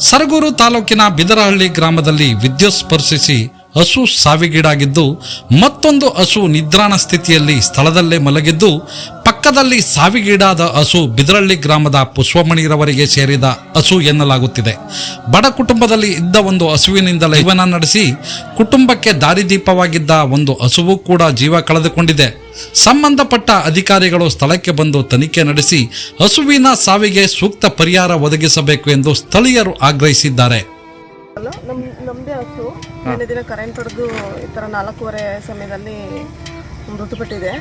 ಸರಗೂರು ತಾಲೂಕಿನ ಬಿದರಹಳ್ಳಿ ಗ್ರಾಮದಲ್ಲಿ ವಿದ್ಯುತ್ ಸ್ಪರ್ಶಿಸಿ ಹಸು ಸಾವಿಗೀಡಾಗಿದ್ದು, ಮತ್ತೊಂದು ಹಸು ನಿದ್ರಾಣ ಸ್ಥಿತಿಯಲ್ಲಿ ಸ್ಥಳದಲ್ಲೇ ಮಲಗಿದ್ದು, ಪಕ್ಕದಲ್ಲಿ ಸಾವಿಗೀಡಾದ ಹಸು ಬಿದರಹಳ್ಳಿ ಗ್ರಾಮದ ಪುಷ್ಪಮಣಿರವರಿಗೆ ಸೇರಿದ ಹಸು ಎನ್ನಲಾಗುತ್ತಿದೆ. ಬಡ ಕುಟುಂಬದಲ್ಲಿ ಇದ್ದ ಒಂದು ಹಸುವಿನಿಂದಲೇ ಜೀವನ ನಡೆಸಿ ಕುಟುಂಬಕ್ಕೆ ದಾರಿದೀಪವಾಗಿದ್ದ ಒಂದು ಹಸುವು ಕೂಡ ಜೀವ ಕಳೆದುಕೊಂಡಿದೆ. ಸಂಬಂಧಪಟ್ಟ ಅಧಿಕಾರಿಗಳು ಸ್ಥಳಕ್ಕೆ ಬಂದು ತನಿಖೆ ನಡೆಸಿ ಹಸುವಿನ ಸಾವಿಗೆ ಸೂಕ್ತ ಪರಿಹಾರ ಒದಗಿಸಬೇಕು ಎಂದು ಸ್ಥಳೀಯರು ಆಗ್ರಹಿಸಿದ್ದಾರೆ. ನಮ್ಮದೇ ಹಸು ನಿನ್ನೆ ದಿನ ಕರೆಂಟ್ ಹೊಡೆದು ಈ ಥರ 4:15 ಸಮಯದಲ್ಲಿ ಮೃತಪಟ್ಟಿದೆ.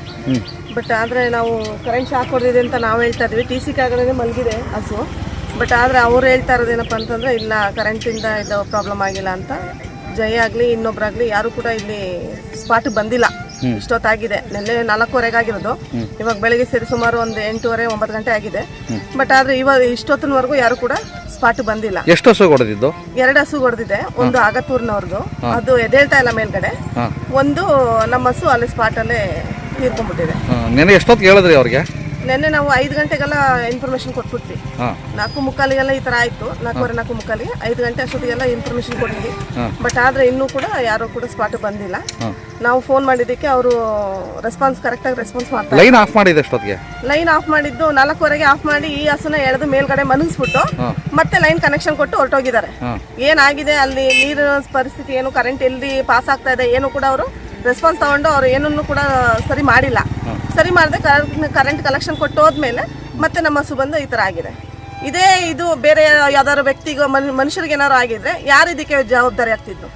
ಬಟ್ ಆದರೆ ನಾವು ಕರೆಂಟ್ ಶಾಕ್ ಹೊಡೆದಿದೆ ಅಂತ ನಾವು ಹೇಳ್ತಾ ಇದ್ವಿ. ಟಿ ಸಿ ಕೆಳಗಡೆ ಮಲಗಿದೆ ಹಸು. ಬಟ್ ಆದರೆ ಅವ್ರು ಹೇಳ್ತಾ ಇರೋದೇನಪ್ಪ ಅಂತಂದರೆ ಇಲ್ಲ, ಕರೆಂಟಿಂದ ಇದು ಪ್ರಾಬ್ಲಮ್ ಆಗಿಲ್ಲ ಅಂತ. ಜಯ ಆಗಲಿ ಇನ್ನೊಬ್ಬರಾಗಲಿ ಯಾರು ಕೂಡ ಇಲ್ಲಿ ಸ್ಪಾಟಿಗೆ ಬಂದಿಲ್ಲ. ಇಷ್ಟೊತ್ತಾಗಿದೆ, ನಿನ್ನೆ 4:15 ಆಗಿರೋದು. ಇವಾಗ ಬೆಳಗ್ಗೆ ಸೇರಿ ಸುಮಾರು ಒಂದು 8:30 9 ಗಂಟೆ ಆಗಿದೆ. ಬಟ್ ಆದರೆ ಇವಾಗ ಇಷ್ಟೊತ್ತಿನವರೆಗೂ ಯಾರು ಕೂಡ ಸ್ಪಾಟ್ ಬಂದಿಲ್ಲ. ಎಷ್ಟು ಹಸು ಹೊಡೆದಿದ್ದು? 2 ಹಸು ಹೊಡೆದಿದೆ. ಒಂದು ಆಗತ್ತೂರ್ನವ್ರದ್ದು, ಅದು ಎದ್ದೇಳ್ತಾ ಇಲ್ಲ ಮೇಲ್ಗಡೆ. ಒಂದು ನಮ್ಮ ಹಸು ಅಲ್ಲಿ ಸ್ಪಾಟ್ ಅಲ್ಲೇ ತೀರ್ಕೊಂಡ್ಬಿಟ್ಟಿದೆ. ನೆನ್ನೆ ಎಷ್ಟೊತ್ತಿಗೆ ಹೇಳಿದ್ರಿ ಅವ್ರಿಗೆ? ನಿನ್ನೆ ನಾವು 5 ಗಂಟೆಗೆಲ್ಲ ಇನ್ಫಾರ್ಮೇಶನ್ ಕೊಟ್ಬಿಟ್ವಿ. 4:45 ಈ ಥರ ಆಯಿತು. 4:45 5 ಗಂಟೆ ಅಷ್ಟೊತ್ತಿಗೆಲ್ಲ ಇನ್ಫಾರ್ಮೇಶನ್ ಕೊಟ್ಟಿದ್ವಿ. ಬಟ್ ಆದರೆ ಇನ್ನೂ ಕೂಡ ಯಾರು ಕೂಡ ಸ್ಪಾಟ್ ಬಂದಿಲ್ಲ. ನಾವು ಫೋನ್ ಮಾಡಿದ್ದಕ್ಕೆ ಅವರು ಕರೆಕ್ಟಾಗಿ ರೆಸ್ಪಾನ್ಸ್ ಮಾಡ್ತಾರೆ. ಲೈನ್ ಆಫ್ ಮಾಡಿದ್ದು ಎಷ್ಟೊತ್ತಿಗೆ? ಲೈನ್ ಆಫ್ ಮಾಡಿದ್ದು 4:15 ಆಫ್ ಮಾಡಿ ಈ ಹಸುನ ಎಳೆದು ಮೇಲ್ಗಡೆ ಮಲಗಿಸ್ಬಿಟ್ಟು ಮತ್ತೆ ಲೈನ್ ಕನೆಕ್ಷನ್ ಕೊಟ್ಟು ಹೊರಟೋಗಿದ್ದಾರೆ. ಏನಾಗಿದೆ ಅಲ್ಲಿ ನೀರಿನ ಪರಿಸ್ಥಿತಿ ಏನು, ಕರೆಂಟ್ ಎಲ್ಲಿ ಪಾಸ್ ಆಗ್ತಾ ಇದೆ ಏನು ಕೂಡ ಅವರು ರೆಸ್ಪಾನ್ಸ್ ತಗೊಂಡು ಅವ್ರು ಏನನ್ನು ಕೂಡ ಸರಿ ಮಾಡಿಲ್ಲ. ಸರಿ ಮಾಡದೆ ಕರೆಂಟ್ ಕಲೆಕ್ಷನ್ ಕೊಟ್ಟು ಹೋದ್ಮೇಲೆ ಮತ್ತೆ ನಮ್ಮ ಹಸು ಬಂದು ಈ ಥರ ಆಗಿದೆ. ಇದು ಬೇರೆ ಯಾವ್ದಾದ್ರು ವ್ಯಕ್ತಿಗೂ ಮನುಷ್ಯರಿಗೆ ಏನಾದ್ರು ಆಗಿದ್ರೆ ಯಾರು ಇದಕ್ಕೆ ಜವಾಬ್ದಾರಿ ಆಗ್ತಿದ್ದು?